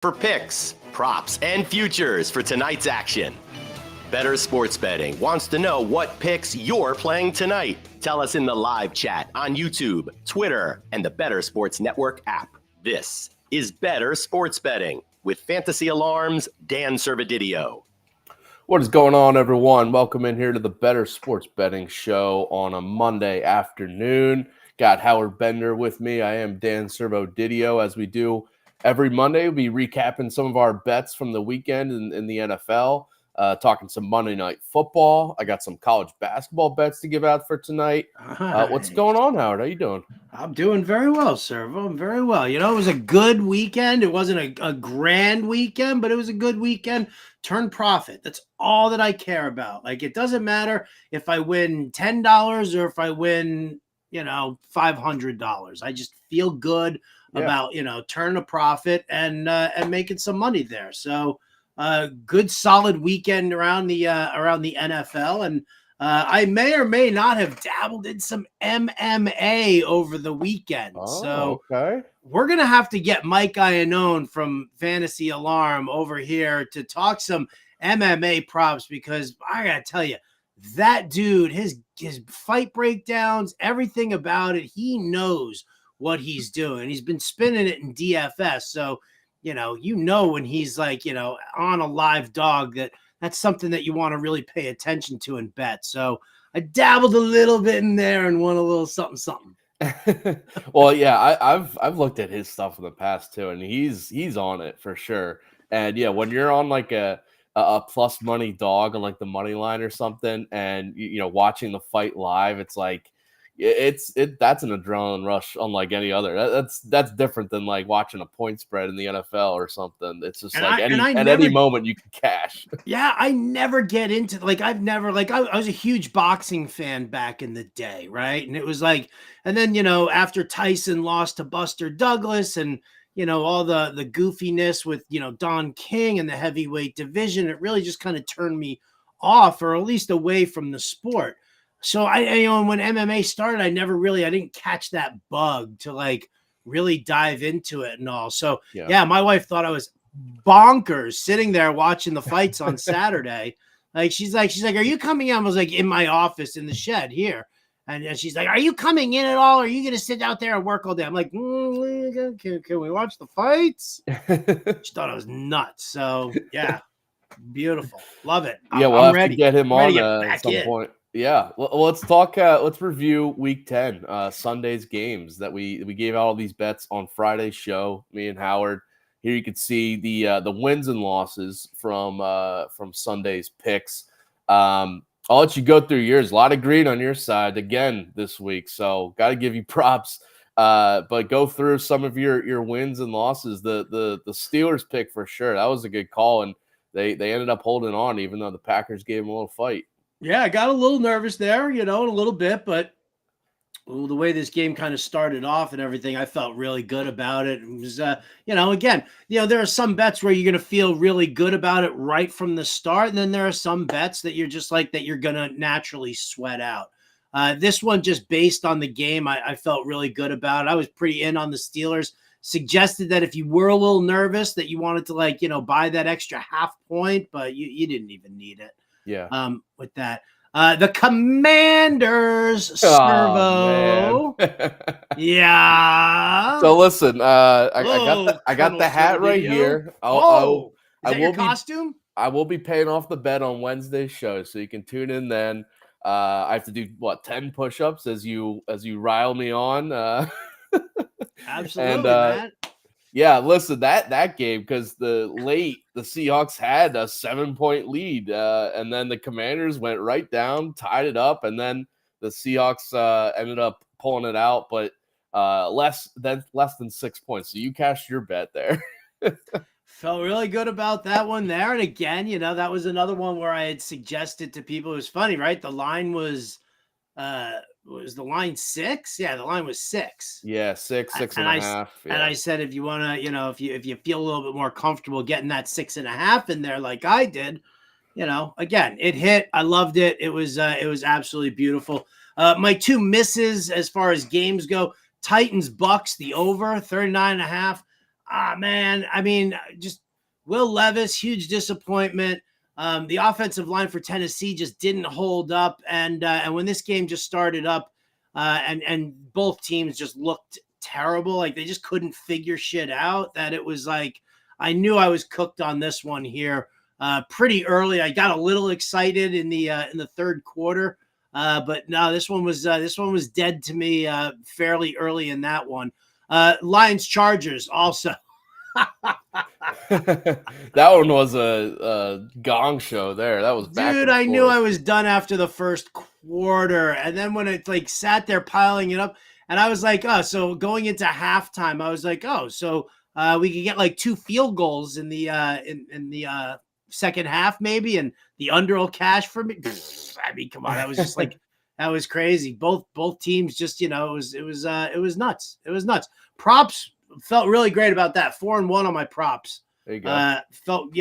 for picks, props, and futures for tonight's action. Bettor Sports Betting wants to know what picks you're playing tonight. Tell us in the live chat on YouTube, Twitter, and the Bettor Sports Network app. This is Bettor Sports Betting with Fantasy Alarm's Dan Servodidio. What is going on, everyone? Welcome in here to the Bettor Sports Betting Show on a Monday afternoon. Got Howard Bender with me. I am Dan Servodidio. As we do every Monday, we'll be recapping some of our bets from the weekend in the NFL. Talking some Monday Night Football. I got some college basketball bets to give out for tonight. What's going on, Howard? How you doing? I'm doing very well, Servo. I'm very well. You know, it was a good weekend. It wasn't a grand weekend, but it was a good weekend. Turn profit. That's all that I care about. Like, it doesn't matter if I win $10 or if I win, $500. I just feel good about, turning a profit and making some money there. So, good solid weekend around the NFL, and I may or may not have dabbled in some MMA over the weekend. Okay. We're gonna have to get Mike Iannone from Fantasy Alarm over here to talk some MMA props, because I gotta tell you, that dude, his fight breakdowns, everything about it, he knows what he's doing. He's been spinning it in DFS, so when he's like, on a live dog, that's something that you want to really pay attention to and bet. So I dabbled a little bit in there and won a little something. Well, yeah, I've looked at his stuff in the past too, and he's on it for sure. And yeah, when you're on like a plus money dog on like the money line or something, and watching the fight live, it's like that's an adrenaline rush unlike any other. That's different than like watching a point spread in the NFL or something. It's just any moment you can cash. Yeah, I never get into I was a huge boxing fan back in the day, right? And it was like, and then after Tyson lost to Buster Douglas and all the goofiness with Don King and the heavyweight division, it really just kind of turned me off, or at least away from the sport. So when MMA started, I didn't catch that bug to like really dive into it and all. So yeah, my wife thought I was bonkers sitting there watching the fights on Saturday. Like she's like, "Are you coming in?" I was like in my office in the shed here. And she's like, "Are you coming in at all? Or are you going to sit out there and work all day?" I'm like, can we watch the fights? She thought I was nuts. So yeah, beautiful. Love it. I'm ready to get him on at some point. Yeah, well, let's talk. Let's review Week 10, Sunday's games that we gave out all these bets on Friday's show. Me and Howard. Here you can see the wins and losses from Sunday's picks. I'll let you go through yours. A lot of green on your side again this week, so got to give you props. But go through some of your wins and losses. The Steelers pick for sure. That was a good call, and they ended up holding on even though the Packers gave them a little fight. Yeah, I got a little nervous there, in a little bit, but the way this game kind of started off and everything, I felt really good about it. It was, again, there are some bets where you're going to feel really good about it right from the start. And then there are some bets that you're just like that you're going to naturally sweat out. This one, just based on the game, I felt really good about it. I was pretty in on the Steelers. Suggested that if you were a little nervous that you wanted to buy that extra half point, but you didn't even need it. Yeah. With that. The Commanders, Servo. Yeah. So listen, I got the hat right here. Is that your costume? I will be paying off the bet on Wednesday's show, so you can tune in then. I have to do 10 push-ups as you rile me on. Absolutely, and, Matt. Yeah, listen, that game, because the Seahawks had a 7-point lead, and then the Commanders went right down, tied it up, and then the Seahawks ended up pulling it out, but less than 6 points. So you cashed your bet there. Felt really good about that one there. And again, that was another one where I had suggested to people. It was funny, right? The line was the line 6? Yeah, the line was 6. Yeah, 6 and a half. Yeah. And I said, if you want to, if you feel a little bit more comfortable getting that 6.5 in there, like I did, again, it hit. I loved it. It was absolutely beautiful. My two misses as far as games go: Titans Bucks, the over 39.5. Man, I mean, just Will Levis, huge disappointment. The offensive line for Tennessee just didn't hold up, and when this game just started up, and both teams just looked terrible, like they just couldn't figure shit out. That it was like I knew I was cooked on this one here pretty early. I got a little excited in the third quarter, but no, this one was dead to me fairly early in that one. Lions Chargers also. That one was a gong show there. That was back dude. I knew I was done after the first quarter, and then when it like sat there piling it up, and I was like, oh, so going into halftime, I was like, oh, so we could get like 2 field goals in the second half maybe, and the under will cash for me. I mean, come on, that was just like that was crazy. Both teams just it was nuts. It was nuts. Props. Felt really great about that. 4-1 on my props. There you go. Felt,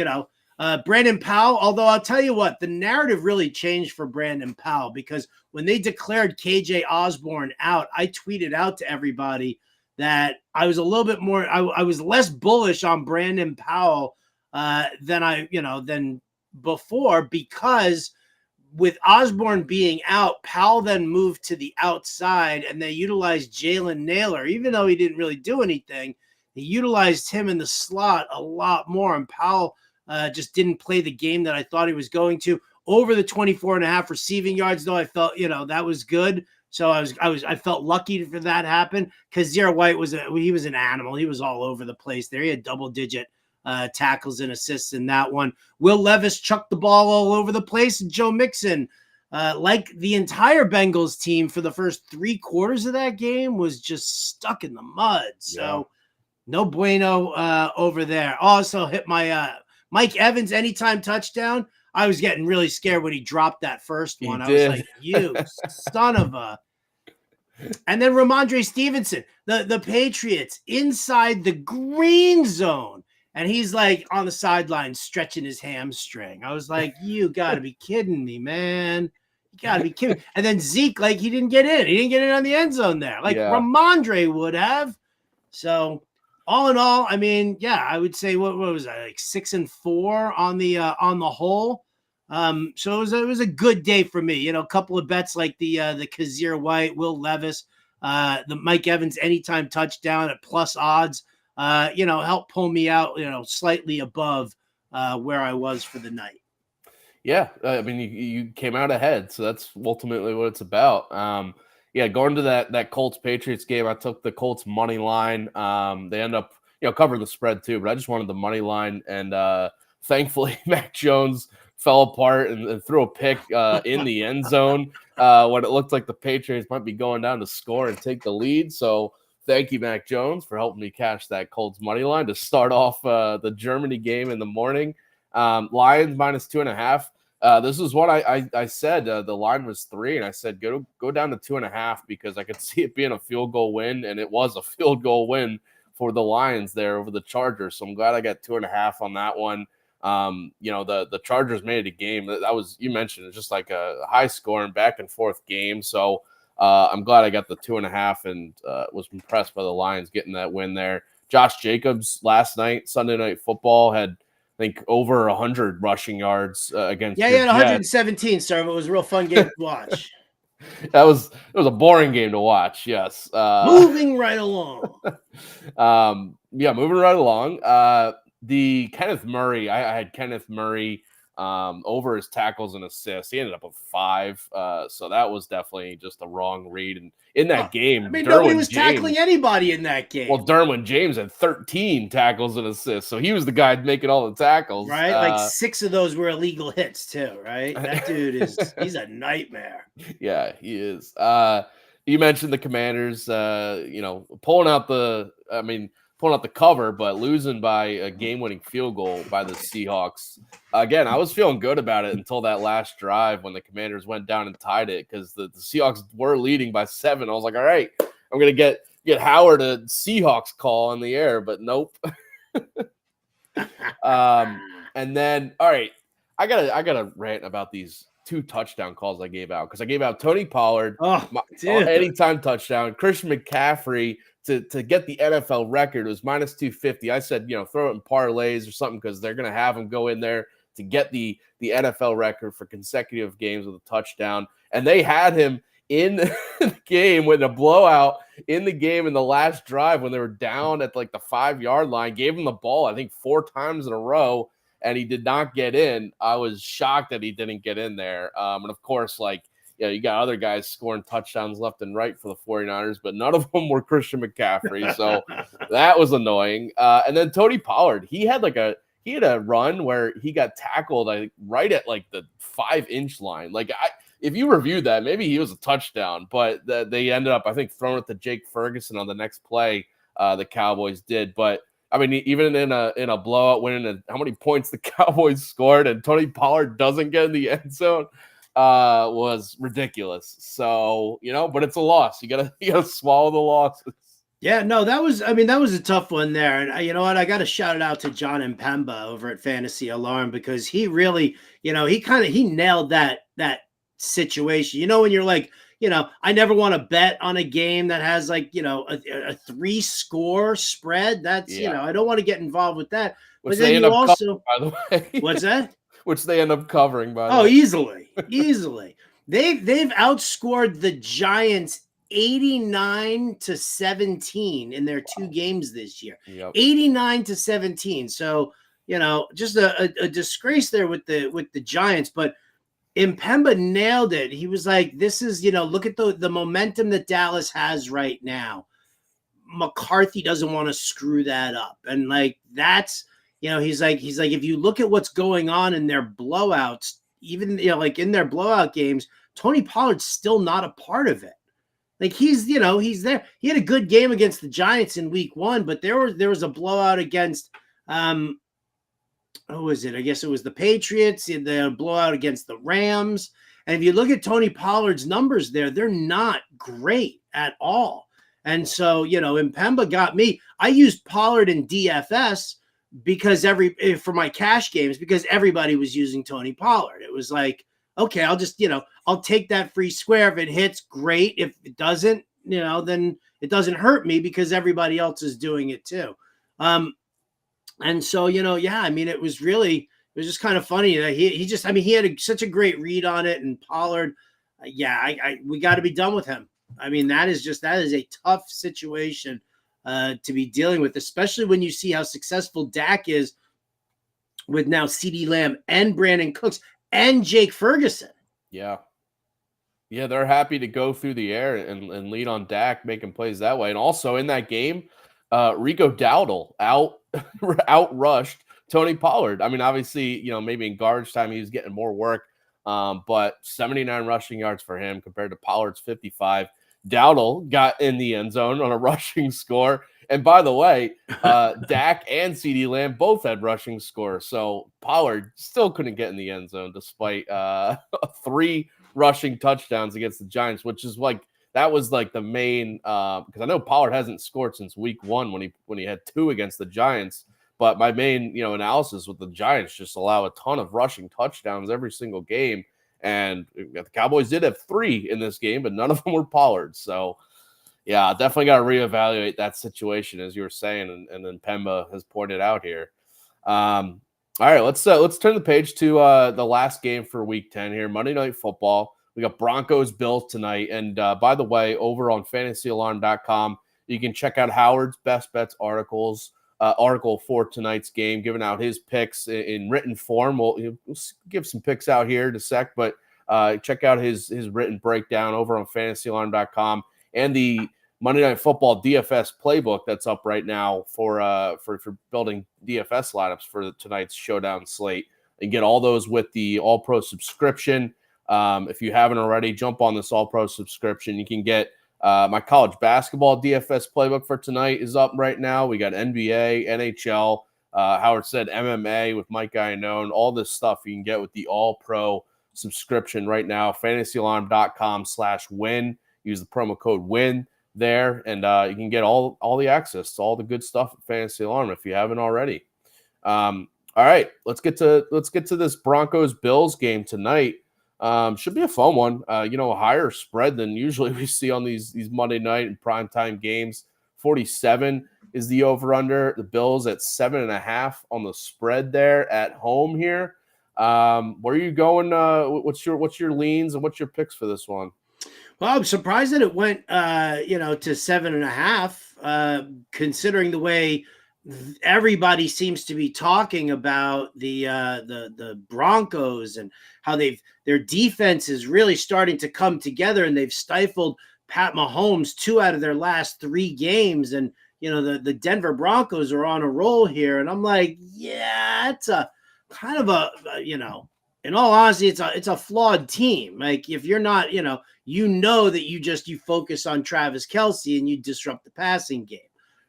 Brandon Powell, although I'll tell you what, the narrative really changed for Brandon Powell because when they declared KJ Osborne out, I tweeted out to everybody that I was a little bit more, I was less bullish on Brandon Powell than before because with Osborne being out, Powell then moved to the outside and they utilized Jalen Naylor. Even though he didn't really do anything, he utilized him in the slot a lot more. And Powell just didn't play the game that I thought he was going to. Over the 24.5 receiving yards, though, I felt, that was good. So I felt lucky for that happen because Kazir White he was an animal. He was all over the place there. He had double-digit tackles and assists in that one. Will Levis chucked the ball all over the place, and Joe Mixon, like the entire Bengals team for the first 3 quarters of that game, was just stuck in the mud. So no bueno over there. Also hit my Mike Evans anytime touchdown. I was getting really scared when he dropped that first one. I was like, you son of a. And then Ramondre Stevenson, the Patriots inside the green zone. And he's like on the sideline stretching his hamstring. I was like, you got to be kidding me, man. You got to be kidding me. And then Zeke, like, he didn't get in. He didn't get in on the end zone there. Like Ramondre would have. So all in all, I mean, I would say what was I, like 6-4 on the whole. So it was a good day for me. A couple of bets like the Kazir White, Will Levis, the Mike Evans anytime touchdown at plus odds. Help pull me out, slightly above where I was for the night. Yeah, I mean, you came out ahead, so that's ultimately what it's about. Going to that Colts-Patriots game, I took the Colts money line. They end up, covering the spread too, but I just wanted the money line, and thankfully, Mac Jones fell apart and threw a pick in the end zone when it looked like the Patriots might be going down to score and take the lead. So thank you, Mac Jones, for helping me cash that Colts money line to start off the Germany game in the morning. Lions minus 2.5. This is what I said. The line was 3, and I said go down to 2.5 because I could see it being a field goal win, and it was a field goal win for the Lions there over the Chargers. So I'm glad I got 2.5 on that one. The Chargers made it a game. That was, you mentioned, it's just like a high scoring back and forth game. So I'm glad I got the 2.5 and was impressed by the Lions getting that win there. Josh Jacobs last night, Sunday Night Football, had, I think, over 100 rushing yards against. Yeah, he had 117, sir. It was a real fun game to watch. It was a boring game to watch. Yes. Moving right along. Moving right along. The Kenneth Murray, I had Kenneth Murray over his tackles and assists. He ended up with 5. So that was definitely just a wrong read. And in that game, I mean, nobody was tackling anybody in that game. Well, Derwin James had 13 tackles and assists. So he was the guy making all the tackles. Right? Like 6 of those were illegal hits too, right? That dude he's a nightmare. Yeah, he is. You mentioned the Commanders, pulling out the cover, but losing by a game-winning field goal by the Seahawks. Again, I was feeling good about it until that last drive when the Commanders went down and tied it because the Seahawks were leading by 7. I was like, all right, I'm going to get Howard a Seahawks call in the air, but nope. And then, all right, I gotta rant about these 2 touchdown calls I gave out because I gave out Tony Pollard, anytime touchdown, Christian McCaffrey to get the NFL record. It was minus 250. I said, throw it in parlays or something because they're going to have him go in there to get the NFL record for consecutive games with a touchdown. And they had him in the game with a blowout in the game in the last drive when they were down at like the 5-yard line, gave him the ball, I think 4 times in a row, and he did not get in. I was shocked that he didn't get in there. And of course, you got other guys scoring touchdowns left and right for the 49ers, but none of them were Christian McCaffrey. So that was annoying. And then Tony Pollard, he had a run where he got tackled right at like the 5-inch line. If you review that, maybe he was a touchdown, but they ended up, I think, throwing it to Jake Ferguson on the next play. The Cowboys did, but I mean, even in a blowout win, and how many points the Cowboys scored, and Tony Pollard doesn't get in the end zone, was ridiculous. So but it's a loss. You gotta swallow the losses. Yeah, no, that was a tough one there. And you know what? I got to shout it out to John Mpemba over at Fantasy Alarm because he really, he nailed that situation. When you're like, I never want to bet on a game that has a 3-score spread. That's, I don't want to get involved with that. Which but then you also, by the way, what's that? Which they end up covering by the way. Oh, easily. They've outscored the Giants 89-17 in their 2 games this year. Yep. 89-17. So, just a disgrace there with the Giants, but Mpemba nailed it. He was like, this is, look at the momentum that Dallas has right now. McCarthy doesn't want to screw that up. And that's, he's like, if you look at what's going on in their blowouts, even, in their blowout games, Tony Pollard's still not a part of it. He's there. He had a good game against the Giants in week 1, but there was a blowout against, who was it? I guess it was the Patriots. The blowout against the Rams. And if you look at Tony Pollard's numbers there, they're not great at all. And so, Mpemba got me. I used Pollard in DFS because for my cash games, because everybody was using Tony Pollard. It was like, okay, I'll just, I'll take that free square. If it hits, great. If it doesn't, then it doesn't hurt me because everybody else is doing it too. And so, it was just kind of funny that he had such a great read on it, and Pollard, we got to be done with him. I mean, that is a tough situation to be dealing with, especially when you see how successful Dak is with now CeeDee Lamb and Brandon Cooks and Jake Ferguson. Yeah, they're happy to go through the air and lead on Dak, making plays that way. And also in that game, Rico Dowdle out-rushed Tony Pollard. I mean, obviously, maybe in garbage time he was getting more work, but 79 rushing yards for him compared to Pollard's 55. Dowdle got in the end zone on a rushing score. And by the way, Dak and CeeDee Lamb both had rushing scores. So Pollard still couldn't get in the end zone despite 3 rushing touchdowns against the Giants, which is that was the main because I know Pollard hasn't scored since week 1 when he had 2 against the Giants. But my main analysis with the Giants just allow a ton of rushing touchdowns every single game. And the Cowboys did have 3 in this game, but none of them were Pollard. So, yeah, definitely got to reevaluate that situation, as you were saying, and then Pemba has pointed out here. All right, let's turn the page to the last game for Week 10 here, Monday Night Football. We got Broncos-Bills tonight. And by the way, over on fantasyalarm.com, you can check out Howard's Best Bets article for tonight's game, giving out his picks in written form. We'll give some picks out here in a sec, but check out his written breakdown over on fantasyalarm.com and the Monday Night Football DFS playbook that's up right now for building DFS lineups for tonight's showdown slate. And get all those with the All-Pro subscription. If you haven't already, jump on this All-Pro subscription. You can get my college basketball DFS playbook for tonight is up right now. We got NBA, NHL, Howard said MMA with Mike Iannone, all this stuff you can get with the All-Pro subscription right now. FantasyAlarm.com/win. Use the promo code WIN there, and you can get all the access to all the good stuff at Fantasy Alarm if you haven't already. All right, let's get to this Broncos-Bills game tonight. Should be a fun one. A higher spread than usually we see on these Monday night and primetime games 47 is the over-under. The Bills at 7.5 on the spread there at home here. Where are you going? What's your leans and what's your picks for this one? Well, I'm surprised that it went, to 7.5, considering the way everybody seems to be talking about the Broncos and how their defense is really starting to come together, and they've stifled Pat Mahomes 2 out of their last 3 games, and the Denver Broncos are on a roll here, and I'm like, yeah, it's a kind of in all honesty, it's a flawed team. Like, if you're not, that you focus on Travis Kelce and you disrupt the passing game,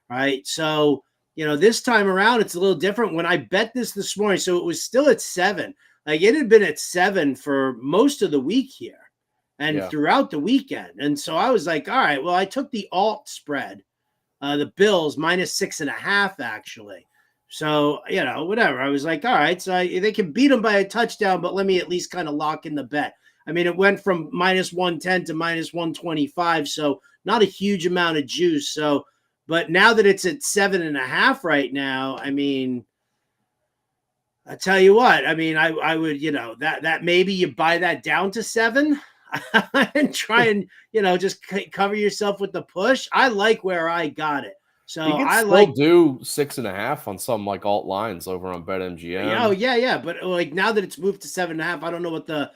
right? So, this time around, it's a little different. When I bet this morning, so it was still at 7. Like, it had been at 7 for most of the week here and throughout the weekend. And so I was like, all right, well, I took the alt spread, the Bills minus 6.5, actually. So, whatever. I was like, all right, so they can beat them by a touchdown, but let me at least kind of lock in the bet. I mean, it went from minus 110 to minus 125, so not a huge amount of juice. So, but now that it's at 7.5 right now, I mean, I tell you what, I mean, I would, that maybe you buy that down to 7 and try and, just cover yourself with the push. I like where I got it. So you can still do 6.5 on some like alt lines over on BetMGM. Oh yeah. But like now that it's moved to 7.5, I don't know what the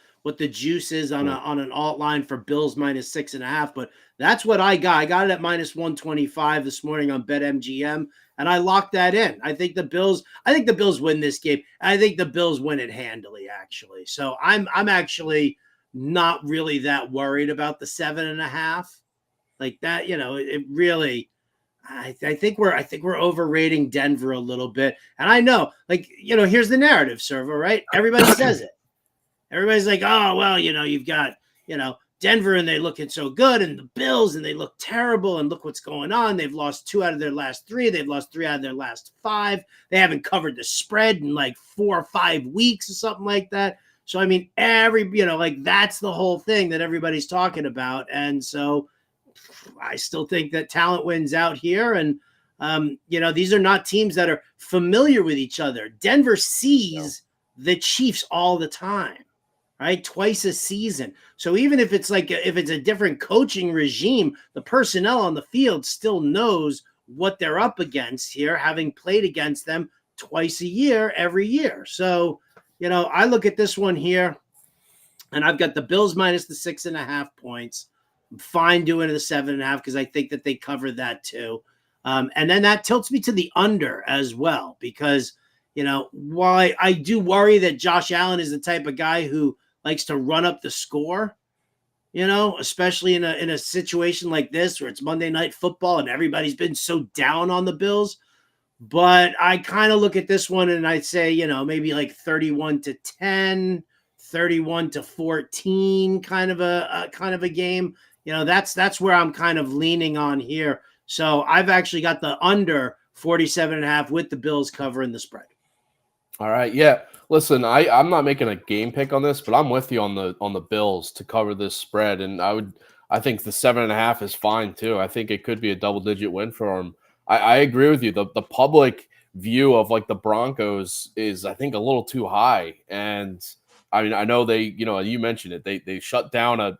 juice is on an alt line for Bills minus 6.5, but that's what I got. I got it at minus 125 this morning on BetMGM, and I locked that in. I think the Bills win this game. I think the Bills win it handily, actually. So I'm actually not really that worried about the 7.5. Like that, it really. I think we're overrating Denver a little bit. And I know, like, here's the narrative, Servo, right? Everybody says it. Everybody's like, oh, well, you've got, Denver and they looking so good, and the Bills and they look terrible, and look what's going on. They've lost 2 out of their last 3. They've lost 3 out of their last 5. They haven't covered the spread in like 4 or 5 weeks or something like that. So, I mean, that's the whole thing that everybody's talking about. And so I still think that talent wins out here. And, these are not teams that are familiar with each other. Denver sees the Chiefs all the time, right? Twice a season. So even if it's if it's a different coaching regime, the personnel on the field still knows what they're up against here, having played against them twice a year, every year. So, I look at this one here, and I've got the Bills minus the 6.5 points. I'm fine doing the 7.5 because I think that they cover that too. And then that tilts me to the under as well, because, while I do worry that Josh Allen is the type of guy who likes to run up the score, especially in a situation like this where it's Monday Night Football and everybody's been so down on the Bills. But I kind of look at this one and I'd say, maybe like 31-10, 31-14 kind of a game. That's where I'm kind of leaning on here. So I've actually got the under 47.5 with the Bills covering the spread. All right. Yeah. Listen, I'm not making a game pick on this, but I'm with you on the Bills to cover this spread. And I think the 7.5 is fine too. I think it could be a double-digit win for them. I agree with you. The public view of like the Broncos is, I think, a little too high. And I mean, I know they, you mentioned it. They shut down it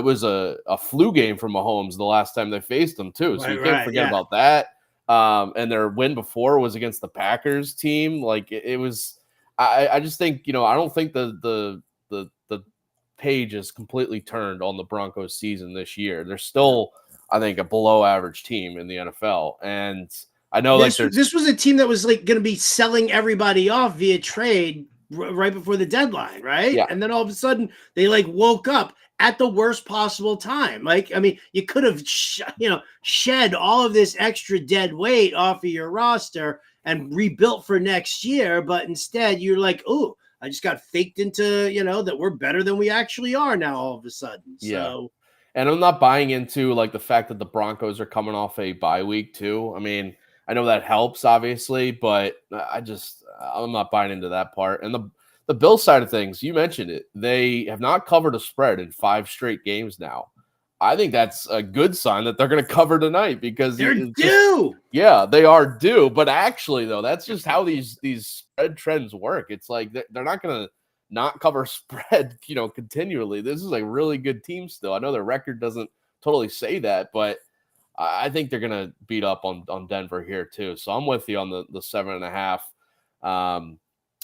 was a flu game for Mahomes the last time they faced them too. So you can't forget about that. And their win before was against the Packers team. Like it was, I just think, I don't think the page is completely turned on the Broncos season this year. They're still, I think, a below average team in the NFL. And I know this was a team that was like going to be selling everybody off via trade right before the deadline. Right. Yeah. And then all of a sudden they woke up at the worst possible time. Like, I mean, you could have, shed all of this extra dead weight off of your roster and rebuilt for next year. But instead you're like, oh, I just got faked into, that we're better than we actually are now all of a sudden. Yeah. So, and I'm not buying into like the fact that the Broncos are coming off a bye week too. I mean, I know that helps obviously, but I'm not buying into that part. And the Bills side of things, you mentioned it. They have not covered a spread in 5 straight games now. I think that's a good sign that they're going to cover tonight because they're due. Yeah, they are due. But actually, though, that's just how these spread trends work. It's like they're not going to not cover spread, continually. This is a really good team still. I know their record doesn't totally say that, but I think they're going to beat up on Denver here too. So I'm with you on the 7.5. All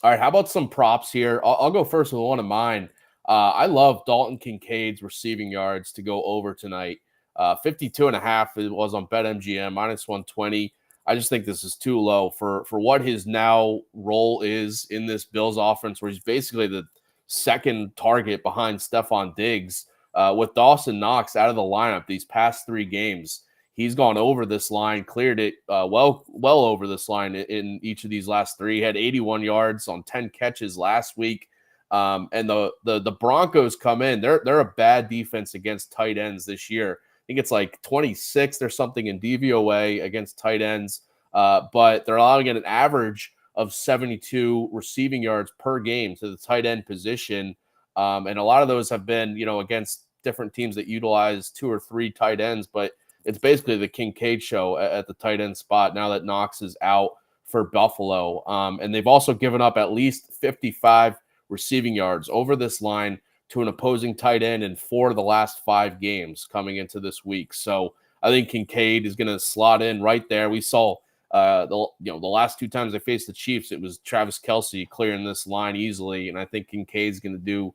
right, how about some props here? I'll go first with one of mine. I love Dalton Kincaid's receiving yards to go over tonight. 52.5 it was on BetMGM, -120. I just think this is too low for what his now role is in this Bills offense, where he's basically the second target behind Stephon Diggs. With Dawson Knox out of the lineup these past 3 games, he's gone over this line, cleared it well over this line in each of these last 3. He had 81 yards on 10 catches last week. And the Broncos come in. They're a bad defense against tight ends this year. I think it's like 26th or something in DVOA against tight ends. But they're allowing an average of 72 receiving yards per game to the tight end position. And a lot of those have been, against different teams that utilize 2 or 3 tight ends, but it's basically the Kincaid show at the tight end spot now that Knox is out for Buffalo. And they've also given up at least 55 receiving yards over this line to an opposing tight end in 4 of the last 5 games coming into this week. So I think Kincaid is going to slot in right there. We saw the last 2 times they faced the Chiefs, it was Travis Kelce clearing this line easily. And I think Kincaid's going to do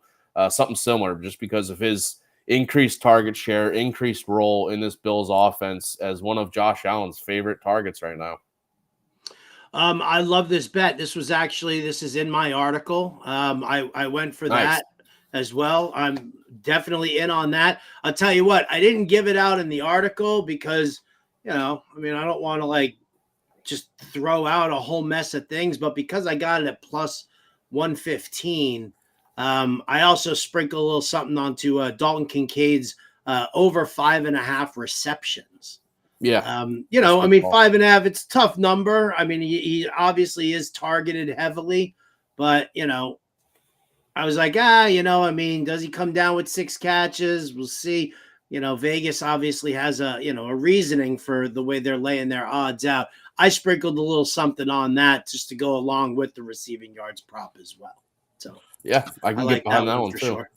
something similar just because of his increased target share, increased role in this Bills offense as one of Josh Allen's favorite targets right now. I love this bet. This is in my article. I went for that as well. I'm definitely in on that. I'll tell you what, I didn't give it out in the article because, I don't want to just throw out a whole mess of things, but because I got it at plus 115, I also sprinkle a little something onto Dalton Kincaid's over 5.5 receptions. Yeah. 5.5, it's a tough number. He obviously is targeted heavily, but, I was like, does he come down with 6 catches? We'll see. Vegas obviously has a reasoning for the way they're laying their odds out. I sprinkled a little something on that just to go along with the receiving yards prop as well. So, yeah, I can get behind that one for too. Sure.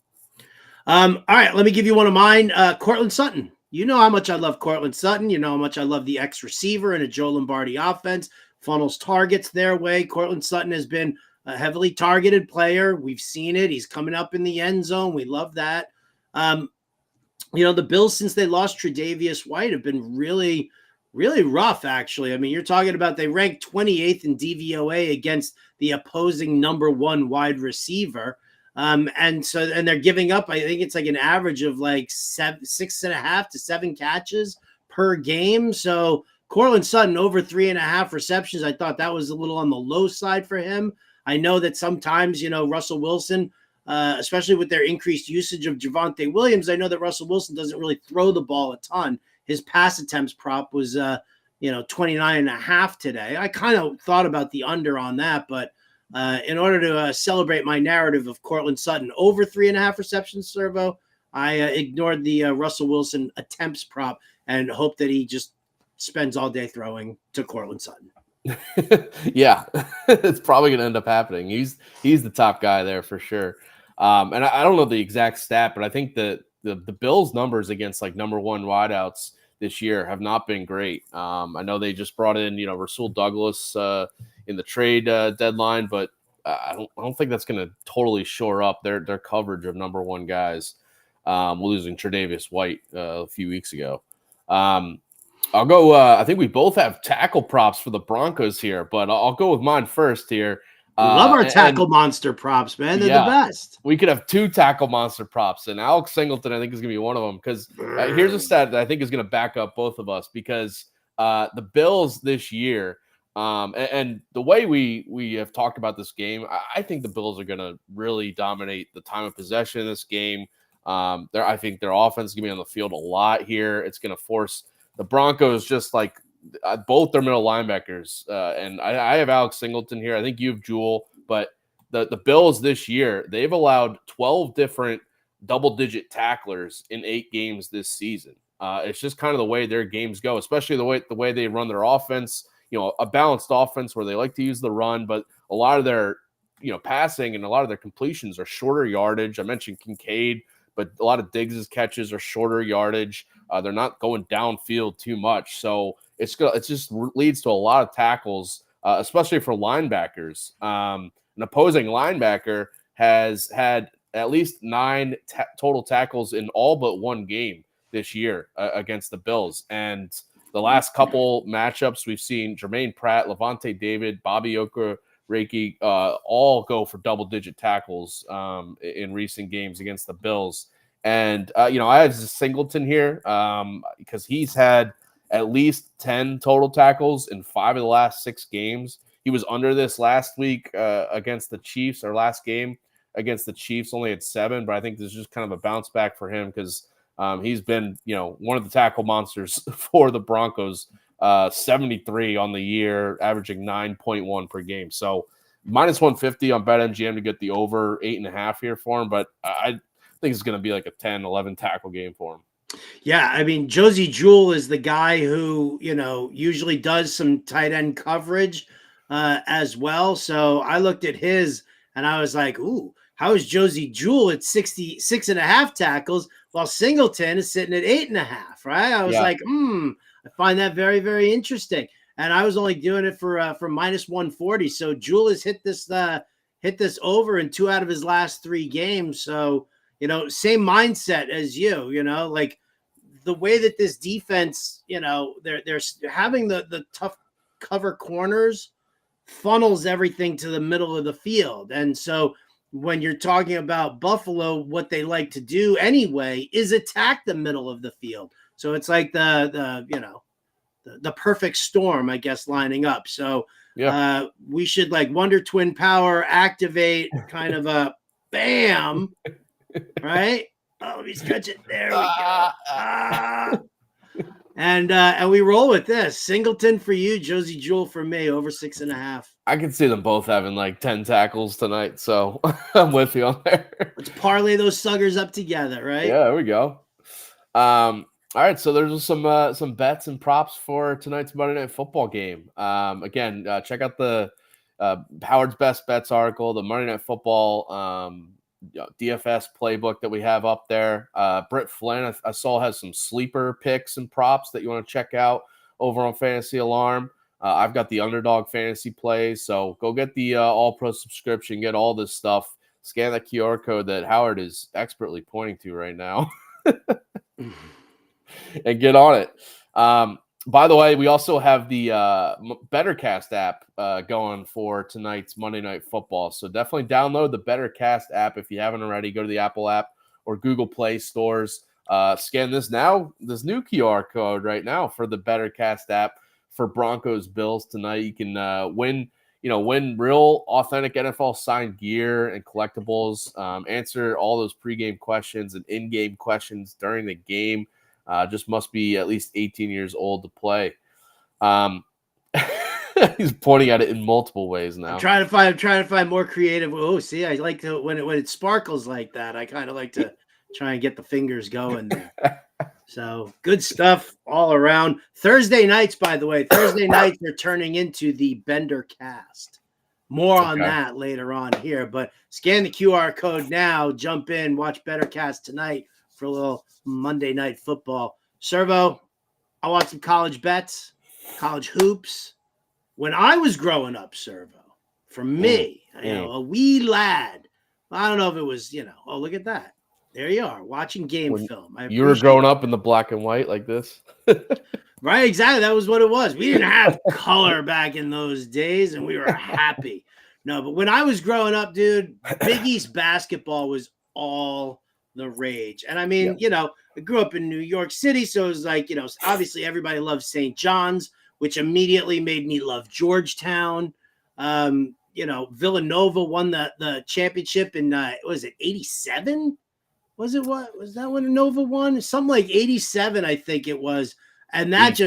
All right, let me give you one of mine. Cortland Sutton. You know how much I love Cortland Sutton. You know how much I love the X receiver in a Joe Lombardi offense. Funnels targets their way. Cortland Sutton has been a heavily targeted player. We've seen it. He's coming up in the end zone. We love that. The Bills, since they lost Tre'Davious White, have been really, really rough, actually. You're talking about they ranked 28th in DVOA against the opposing number 1 wide receiver. And they're giving up, I think it's like an average of 6.5 to 7 catches per game. So Cortland Sutton over 3.5 receptions. I thought that was a little on the low side for him. I know that sometimes, Russell Wilson, especially with their increased usage of Javonte Williams, I know that Russell Wilson doesn't really throw the ball a ton. His pass attempts prop was, 29.5 today. I kind of thought about the under on that, but in order to celebrate my narrative of Cortland Sutton over 3.5 receptions, Servo, I ignored the Russell Wilson attempts prop and hope that he just spends all day throwing to Cortland Sutton. Yeah, it's probably going to end up happening. He's the top guy there for sure. And I don't know the exact stat, but I think that the Bills' numbers against number 1 wideouts this year have not been great. I know they just brought in, Rasul Douglas in the trade deadline, but I don't think that's going to totally shore up their coverage of number 1 guys, losing Tre'Davious White a few weeks ago. I'll go. I think we both have tackle props for the Broncos here, but I'll go with mine first here. We love our tackle monster props, man. They're the best. We could have 2 tackle monster props, and Alex Singleton, I think, is going to be one of them because here's a stat that I think is going to back up both of us because the Bills this year, and the way we have talked about this game, I think the Bills are going to really dominate the time of possession in this game. I think their offense is going to be on the field a lot here. It's going to force the Broncos just both their middle linebackers. And I have Alex Singleton here. I think you have Jewel, but the Bills this year, they've allowed 12 different double-digit tacklers in 8 games this season. It's just kind of the way their games go, especially the way they run their offense. A balanced offense where they like to use the run, but a lot of their passing and a lot of their completions are shorter yardage. I mentioned Kincaid, but a lot of Diggs' catches are shorter yardage. They're not going downfield too much, so it just leads to a lot of tackles, especially for linebackers. An opposing linebacker has had at least 9 total tackles in all but one game this year against the Bills. And the last couple matchups, we've seen Jermaine Pratt, Levante David, Bobby Okereke all go for double-digit tackles in recent games against the Bills. And, I have Singleton here because he's had at least 10 total tackles in 5 of the last 6 games. He was under this last week against the Chiefs, or last game against the Chiefs, only at 7. But I think this is just kind of a bounce back for him because he's been, one of the tackle monsters for the Broncos, 73 on the year, averaging 9.1 per game. So minus 150 on BetMGM to get the over 8.5 here for him. But I think it's going to be like a 10, 11 tackle game for him. Yeah, I mean, Josie Jewell is the guy who, usually does some tight end coverage as well. So I looked at his and I was like, ooh, how is Josie Jewell at 66.5 tackles while Singleton is sitting at 8.5, right? I was like, I find that very, very interesting. And I was only doing it for minus 140. So Jewell has hit this over in 2 out of his last 3 games. So, same mindset as you, like the way that this defense, they're having the tough cover corners funnels everything to the middle of the field. And so when you're talking about Buffalo, what they like to do anyway is attack the middle of the field. So it's like the perfect storm, I guess, lining up. So we should like Wonder Twin Power activate kind of a bam, right? Oh, let me stretch it. There we go. And we roll with this. Singleton for you, Josie Jewell for me, over 6.5. I can see them both having like 10 tackles tonight, so I'm with you on there. Let's parlay those suckers up together, right? Yeah, there we go. All right, so there's some bets and props for tonight's Monday Night Football game. Again, check out the Howard's Best Bets article, the Monday Night Football DFS playbook that we have up there. Britt Flynn, I saw, has some sleeper picks and props that you want to check out over on Fantasy Alarm. I've got the Underdog Fantasy plays, so go get the All-Pro subscription, get all this stuff. Scan that QR code that Howard is expertly pointing to right now. And get on it. By the way, we also have the BetterCast app going for tonight's Monday Night Football. So definitely download the BetterCast app if you haven't already. Go to the Apple app or Google Play stores. Scan this new QR code right now for the BetterCast app for Broncos-Bills tonight. You can win real authentic NFL signed gear and collectibles. Answer all those pregame questions and in-game questions during the game. Just must be at least 18 years old to play. He's pointing at it in multiple ways now. I'm trying to find more creative. Oh, see, I like to when it sparkles like that. I kind of like to try and get the fingers going there. So good stuff all around. Thursday nights, by the way, they're turning into the Bender Cast. More on that later on here, but scan the QR code now. Jump in, watch Better Cast tonight for a little Monday Night Football. Servo, I watched some college bets, college hoops. When I was growing up, Servo, for me, a wee lad, I don't know if it was, oh, look at that. There you are, watching game film. You were growing up in the black and white like this? Right, exactly. That was what it was. We didn't have color back in those days, and we were happy. No, but when I was growing up, dude, Big East basketball was all the rage. And I mean, I grew up in New York City, so it was like, obviously everybody loves St. John's, which immediately made me love Georgetown. Villanova won the championship in was it 87? Was that when Nova won? Something like 87, I think it was. And that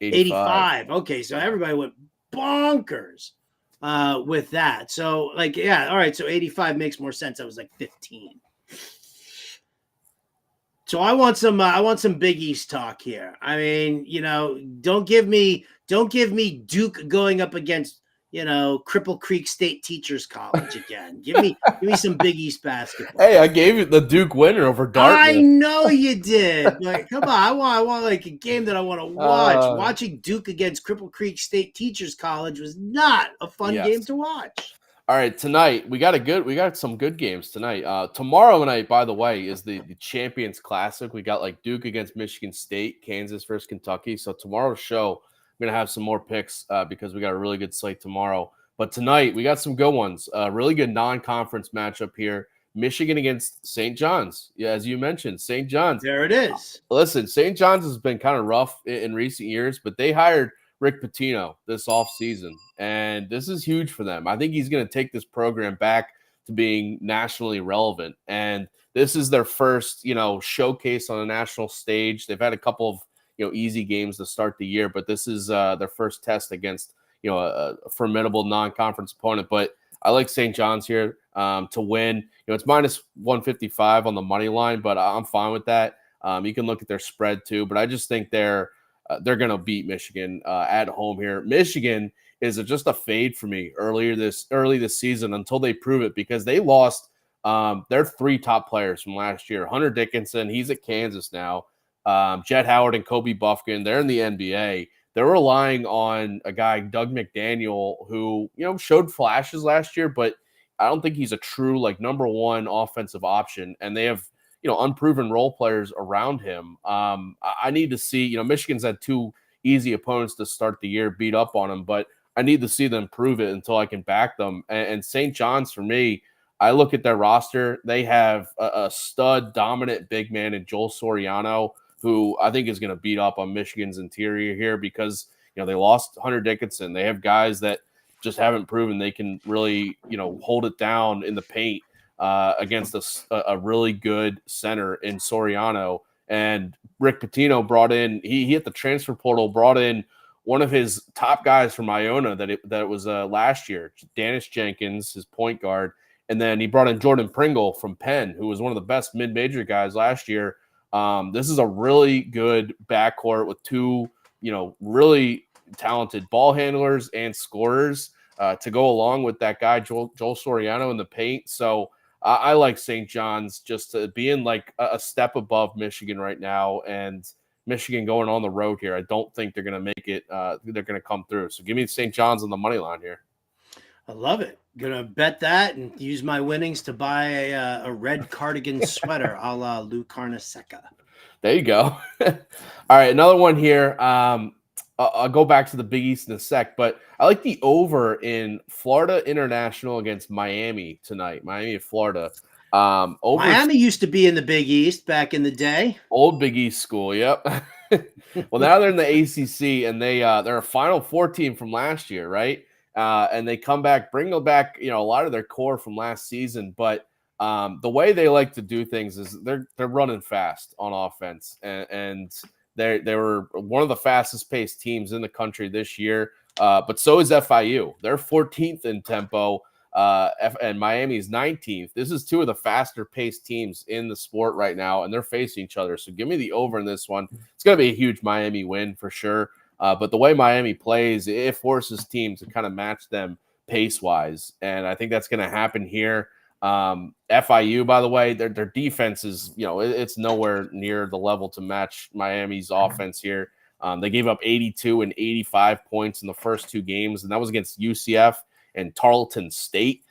85. Okay, so everybody went bonkers with that. So all right, so 85 makes more sense. I was like 15. So I want some Big East talk here. I mean, don't give me Duke going up against, Cripple Creek State Teachers College again. Give me some Big East basketball. Hey, I gave you the Duke winner over Dartmouth. I know you did, but come on, I want like a game that I want to watch. Watching Duke against Cripple Creek State Teachers College was not a fun game to watch. All right, tonight we got some good games tonight. Tomorrow night, by the way, is the Champions Classic. We got like Duke against Michigan State, Kansas versus Kentucky. So tomorrow's show, I'm gonna have some more picks because we got a really good slate tomorrow. But tonight we got some good ones. Really good non-conference matchup here. Michigan against St. John's. Yeah, as you mentioned, St. John's. There it is. Listen, St. John's has been kind of rough in recent years, but they hired Rick Pitino this offseason, and this is huge for them. I think he's going to take this program back to being nationally relevant, and this is their first, showcase on a national stage. They've had a couple of, easy games to start the year, but this is their first test against, a formidable non-conference opponent. But I like St. John's here to win. It's minus 155 on the money line, but I'm fine with that. You can look at their spread too, but I just think they're going to beat Michigan at home here. Michigan is just a fade for me early this season until they prove it, because they lost their three top players from last year. Hunter Dickinson, he's at Kansas now. Jet Howard and Kobe Buffkin, they're in the NBA. They're relying on a guy, Doug McDaniel, who, showed flashes last year, but I don't think he's a true number one offensive option. And they have unproven role players around him. I need to see, Michigan's had two easy opponents to start the year, beat up on them, but I need to see them prove it until I can back them. And St. John's, for me, I look at their roster. They have a stud dominant big man in Joel Soriano, who I think is going to beat up on Michigan's interior here because, they lost Hunter Dickinson. They have guys that just haven't proven they can really, hold it down in the paint against a really good center in Soriano. And Rick Pitino brought in, he hit the transfer portal, brought in one of his top guys from Iona that it was last year, Danis Jenkins, his point guard. And then he brought in Jordan Pringle from Penn, who was one of the best mid-major guys last year. This is a really good backcourt with two, really talented ball handlers and scorers to go along with that guy, Joel Soriano, in the paint. So I like St. John's just to being like a step above Michigan right now, and Michigan going on the road here. I don't think they're going to make it. They're going to come through. So give me St. John's on the money line here. I love it. Gonna bet that and use my winnings to buy a red cardigan sweater a la Lou Carnesecca. There you go. All right, another one here. I'll go back to the Big East in a sec, but I like the over in Florida International against Miami tonight. Miami of Florida. Miami used to be in the Big East back in the day. Old Big East school, yep. Well, now they're in the ACC, and they're a Final Four team from last year, right? And they come back, bring back, a lot of their core from last season. But the way they like to do things is they're running fast on offense, and they were one of the fastest paced teams in the country this year. But so is FIU. They're 14th in tempo, and Miami's 19th. This is two of the faster paced teams in the sport right now, and they're facing each other. So give me the over in this one. It's going to be a huge Miami win for sure. But the way Miami plays, it forces teams to kind of match them pace-wise, and I think that's going to happen here. FIU, by the way, their defense is, it's nowhere near the level to match Miami's offense here. They gave up 82 and 85 points in the first two games, and that was against UCF and Tarleton State.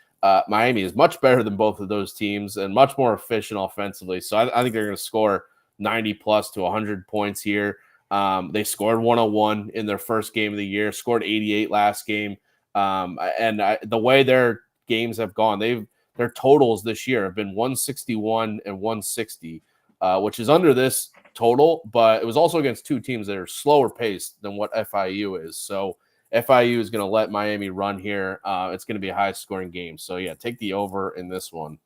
Miami is much better than both of those teams and much more efficient offensively. So I think they're going to score 90-plus to 100 points here. They scored 101 in their first game of the year, scored 88 last game. The way their games have gone, their totals this year have been 161 and 160, which is under this total, but it was also against two teams that are slower paced than what FIU is. So FIU is going to let Miami run here. It's going to be a high scoring game. So yeah, take the over in this one.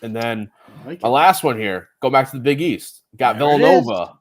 And then my last one here, go back to the Big East. Got Villanova.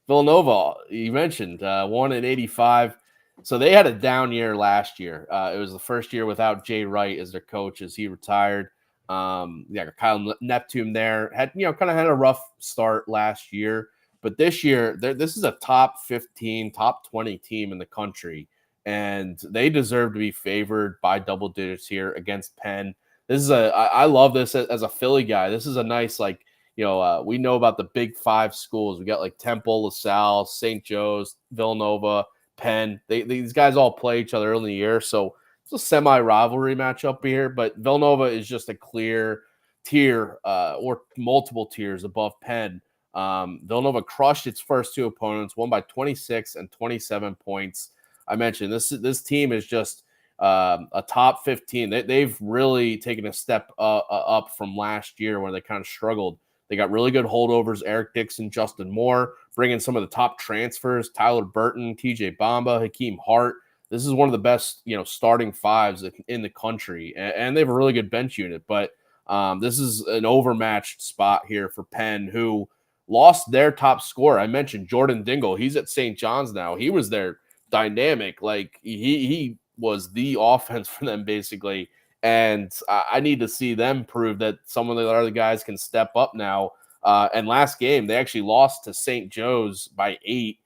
Villanova, you mentioned, 1-85. So they had a down year last year. It was the first year without Jay Wright as their coach as he retired. Kyle Neptune there had, kind of had a rough start last year, but this year this is a top 15, top 20 team in the country, and they deserve to be favored by double digits here against Penn. I love this as a Philly guy. This is a nice, we know about the Big Five schools. We got like Temple, LaSalle, St. Joe's, Villanova, Penn. These guys all play each other early in the year, so it's a semi-rivalry matchup here. But Villanova is just a clear tier or multiple tiers above Penn. Villanova crushed its first two opponents, won by 26 and 27 points. I mentioned this team is just a top 15. They've really taken a step up from last year where they kind of struggled. They got really good holdovers, Eric Dixon, Justin Moore, bringing some of the top transfers, Tyler Burton, TJ Bamba, Hakeem Hart. This is one of the best, starting fives in the country, and they have a really good bench unit. But this is an overmatched spot here for Penn, who lost their top scorer. I mentioned Jordan Dingle. He's at St. John's now. He was their dynamic. Like he was the offense for them basically. And I need to see them prove that some of the other guys can step up now. And last game, they actually lost to St. Joe's by 8,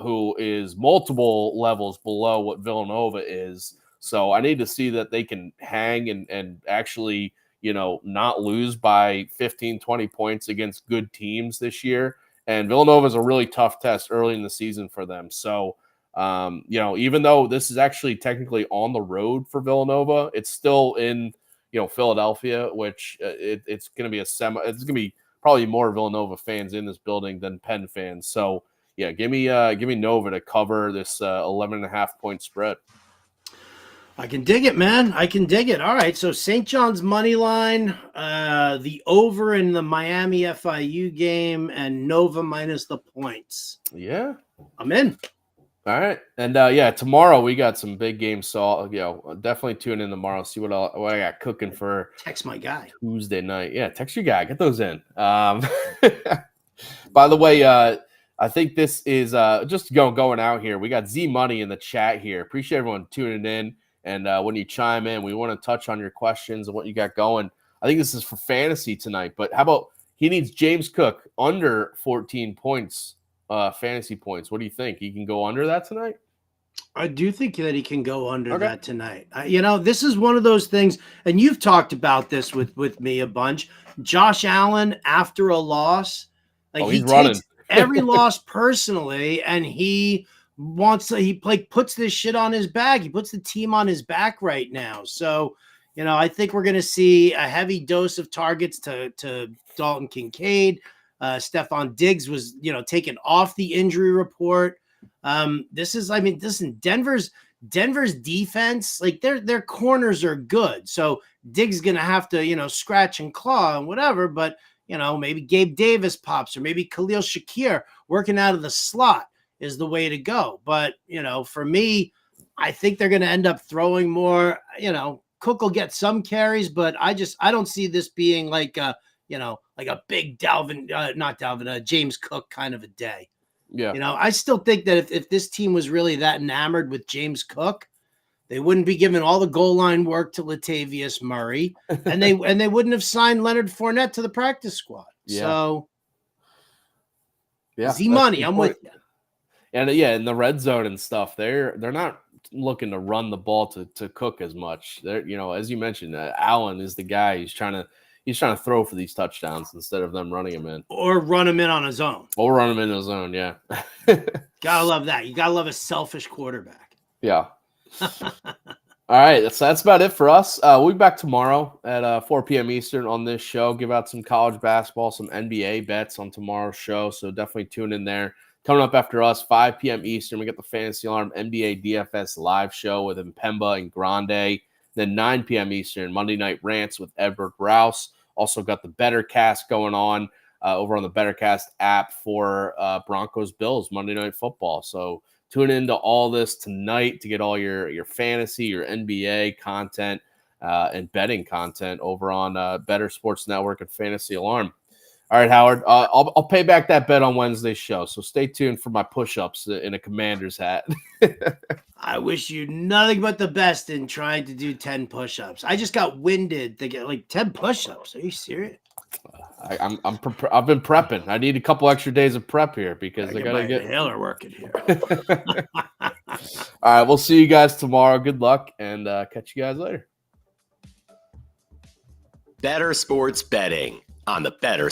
who is multiple levels below what Villanova is. So I need to see that they can hang and actually, not lose by 15, 20 points against good teams this year. And Villanova is a really tough test early in the season for them. So, even though this is actually technically on the road for Villanova, it's still in, Philadelphia, which it's going to be it's going to be probably more Villanova fans in this building than Penn fans. So yeah, give me Nova to cover this 11.5 point spread. I can dig it, man. I can dig it. All right. So St. John's money line, the over in the Miami FIU game, and Nova minus the points. Yeah. I'm in. All right. And tomorrow we got some big games. So, definitely tune in tomorrow. See what I got cooking for. Text my guy. Tuesday night. Yeah, text your guy. Get those in. By the way, I think this is just going out here. We got Z Money in the chat here. Appreciate everyone tuning in. And when you chime in, we want to touch on your questions and what you got going. I think this is for fantasy tonight. But how about he needs James Cook under 14 points. Fantasy points. What do you think? He can go under that tonight? I do think that he can go under that tonight. This is one of those things, and you've talked about this with me a bunch. Josh Allen, after a loss, he takes every loss personally, and he puts this shit on his back. He puts the team on his back right now. So, I think we're going to see a heavy dose of targets to Dalton Kincaid. Stephon Diggs was, taken off the injury report. Listen, Denver's defense, their corners are good. So Diggs is going to have to, scratch and claw and whatever, but, maybe Gabe Davis pops or maybe Khalil Shakir working out of the slot is the way to go. But, for me, I think they're going to end up throwing more. Cook will get some carries, but I don't see this being like a big James Cook kind of a day. Yeah. I still think that if this team was really that enamored with James Cook, they wouldn't be giving all the goal line work to Latavius Murray, and they wouldn't have signed Leonard Fournette to the practice squad. Yeah. So, Z Money, I'm with you. And in the red zone and stuff, they're not looking to run the ball to Cook as much. They're, as you mentioned, Allen is the guy who's trying to throw for these touchdowns instead of them running him in. Or run him in on his own. Yeah. Gotta love that. You gotta love a selfish quarterback. Yeah. All right. That's about it for us. We'll be back tomorrow at 4 p.m. Eastern on this show. Give out some college basketball, some NBA bets on tomorrow's show. So definitely tune in there. Coming up after us, 5 p.m. Eastern, we got the Fantasy Alarm NBA DFS live show with Mpemba and Grande. Then 9 p.m. Eastern, Monday Night Rants with Edward Rouse. Also got the Bettor Cast going on over on the Bettor Cast app for Broncos-Bills Monday Night Football. So tune into all this tonight to get all your fantasy, your NBA content, and betting content over on Bettor Sports Network and Fantasy Alarm. All right, Howard. I'll pay back that bet on Wednesday's show. So stay tuned for my push-ups in a Commander's hat. I wish you nothing but the best in trying to do 10 push-ups. I just got winded to get like 10 push-ups. Are you serious? I've been prepping. I need a couple extra days of prep here because I gotta get inhaler working here. All right, we'll see you guys tomorrow. Good luck, and catch you guys later. Bettor Sports Betting on the Bettor